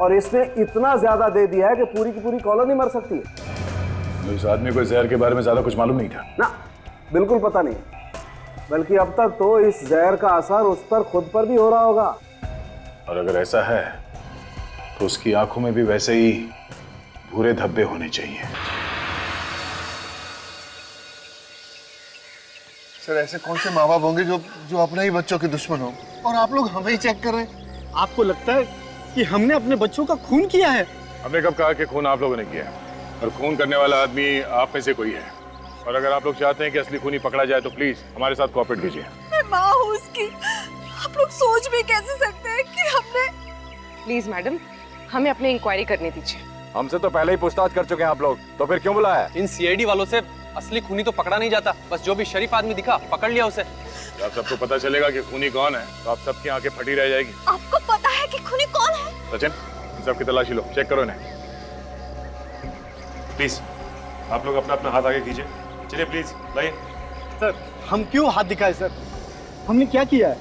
और इसने इतना ज्यादा दे दिया है कि पूरी की पूरी कॉलोनी मर सकती है। इस आदमी को जहर के बारे में ज्यादा कुछ मालूम नहीं था ना? बिल्कुल पता नहीं, बल्कि अब तक तो इस जहर का असर उस पर खुद पर भी हो रहा होगा। और अगर ऐसा है तो उसकी आंखों में भी वैसे ही भूरे धब्बे होने चाहिए। सर, ऐसे कौन से माँ बाप होंगे जो अपने ही बच्चों के दुश्मन हो, और आप लोग हमें ही चेक कर रहे हैं? आपको लगता है कि हमने अपने बच्चों का खून किया है? हमने कब कहा कि खून आप लोगों ने किया है? और खून करने वाला आदमी आप में से कोई है। और अगर आप लोग चाहते हैं कि असली खूनी पकड़ा जाए तो प्लीज हमारे साथ कोऑपरेट कीजिए। मैं माँ हूँ उसकी, आप लोग सोच भी कैसे सकते हैं कि हमने। प्लीज मैडम, हमें अपनी इंक्वायरी करने दीजिए। हमसे तो पहले ही पूछताछ कर चुके हैं आप लोग, तो फिर क्यों बुलाया? इन सीआईडी वालों से असली खूनी तो पकड़ा नहीं जाता, बस जो भी शरीफ आदमी दिखा पकड़ लिया उसे। जब सबको पता चलेगा कि खूनी कौन है तो आप सबकी आंखें फटी रह जाएगी। आपको पता है कि खूनी कौन है? सचिन, इन सबकी तलाशी लो, चेक करो इन्हें। प्लीज आप लोग अपना अपना हाथ आगे कीजिए। चलिए प्लीज लाइए। सर हम क्यों हाथ दिखाए सर? हमने क्या किया है?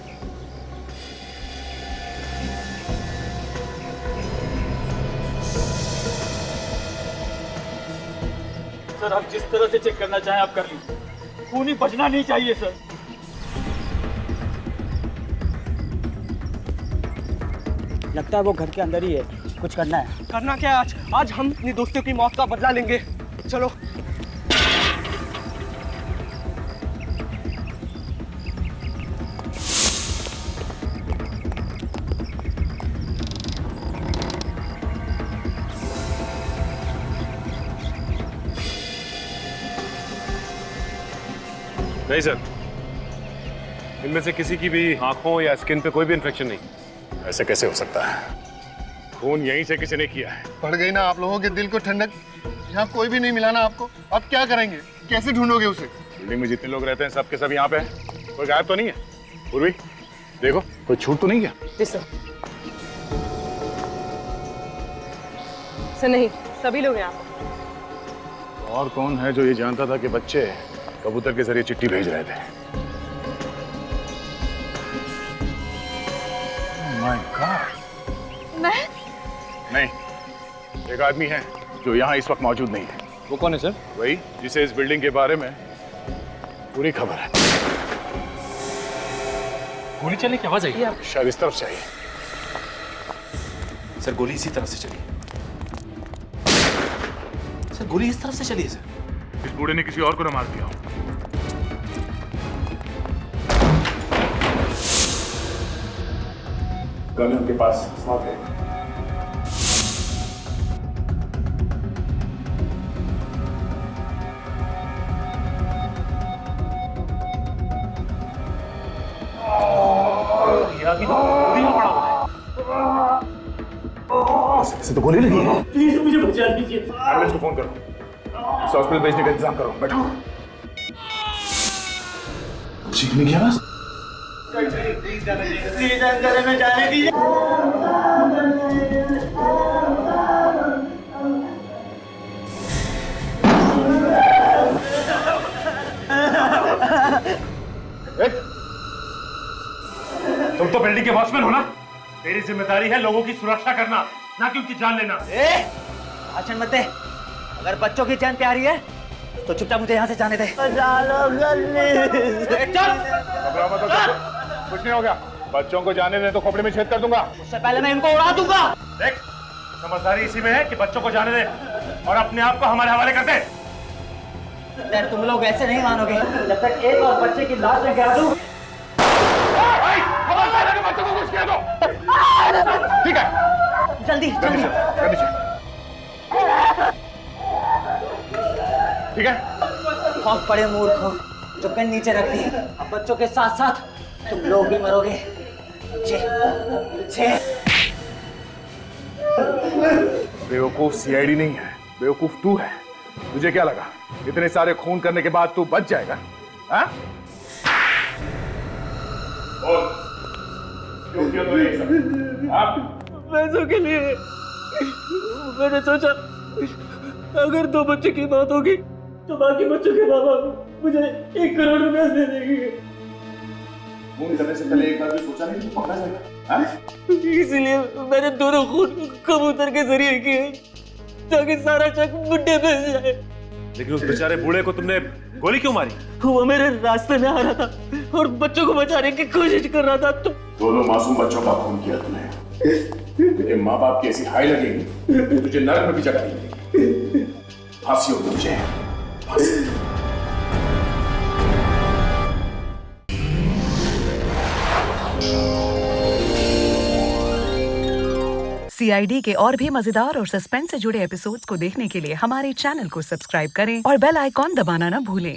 सर आप जिस तरह से चेक करना चाहें आप कर लीजिए, खूनी बचना नहीं चाहिए सर। लगता है वो घर के अंदर ही है, कुछ करना है। करना क्या है? आज हम अपनी दोस्तों की मौत का बदला लेंगे। चलो। नहीं सर, इनमें से किसी की भी आंखों या स्किन पे कोई भी इन्फेक्शन नहीं। ऐसे कैसे हो सकता है? खून यहीं से किसी ने किया है। पड़ गई ना आप लोगों के दिल को ठंडक। यहाँ कोई भी नहीं मिला ना आपको? अब क्या करेंगे? कैसे ढूंढोगे उसे? बिल्डिंग में जितने लोग रहते हैं सब के सब यहाँ पे हैं। कोई गायब तो नहीं है? पूर्वी देखो, कोई छूट तो नहीं गया? जी सर। सर नहीं, सभी लोग यहाँ पर। और कौन है जो ये जानता था कि बच्चे कबूतर के जरिए चिट्ठी भेज रहे थे? My God. मैं? नहीं, एक आदमी है जो यहाँ इस वक्त मौजूद नहीं है। वो कौन है सर? वही जिसे इस बिल्डिंग के बारे में पूरी खबर है। गोली चलने की आवाज आई। शायद इस तरफ से आई। सर गोली इसी तरफ से चली। सर गोली इस तरफ से चली है सर। इस बूढ़े ने किसी और को न मार दिया हो। गन उनके पास साथ है। इसे तो गोली लगी है। प्लीज मुझे बचा दीजिए। एम्बुलेंस को फोन करो, इसे हॉस्पिटल भेजने का इंतजाम करो। बैठो। चीखने की आवाज? में जाने दीजिए। तुम तो बिल्डिंग के वॉचमैन हो ना? तेरी जिम्मेदारी है लोगों की सुरक्षा करना, ना कि उनकी जान लेना। भाषण मत दे। अगर बच्चों की जान प्यारी है तो चुपचाप मुझे यहाँ से जाने दे। कुछ नहीं हो गया। बच्चों को जाने दे तो खोपड़ी में छेद कर दूंगा। उससे पहले मैं इनको उड़ा दूंगा। देख, समझदारी इसी में है कि बच्चों को जाने दे और अपने आप को हमारे हवाले कर दे। यार तुम लोग ऐसे नहीं मानोगे जब तक एक और बच्चे की लाश में गिरा दूं। बच्चों को कुछ किया दो। ठीक है, जल्दी जल्दी। ठीक है। बहुत बड़े मूर्ख हो जो पेन नीचे रख दी। अब बच्चों के साथ साथ तुम लोग भी मरोगे। बेवकूफ सीआईडी नहीं है, बेवकूफ तू है। तुझे क्या लगा इतने सारे खून करने के बाद तू बच जाएगा? हाँ? क्यों किया तूने ये सब? हाँ? पैसों के लिए। मैंने सोचा अगर 2 बच्चों की मौत होगी तो बाकी बच्चों के माँ बाप मुझे 1 करोड़ रुपया दे देंगे। खून करने से पहले एक बार भी सोचा नहीं कि पकड़ा जाएगा? हाँ? इसलिए मैंने दोनों खून कबूतर के जरिए किए ताकि सारा शक मुझे मिल जाए। लेकिन उस बेचारे बूढ़े को तुमने गोली क्यों मारी? वो मेरे रास्ते में आ रहा था और बच्चों को बचाने की कोशिश कर रहा था। दोनों मासूम बच्चों का खून किया तूने। तेरे माँ बाप की ऐसी हाई लगेगी तुझे नरक में भी जगह नहीं मिलेगी। फांसी होगी तुझे, फांसी। CID के और भी मजेदार और सस्पेंस से जुड़े एपिसोड्स को देखने के लिए हमारे चैनल को सब्सक्राइब करें और बेल आइकॉन दबाना ना भूलें।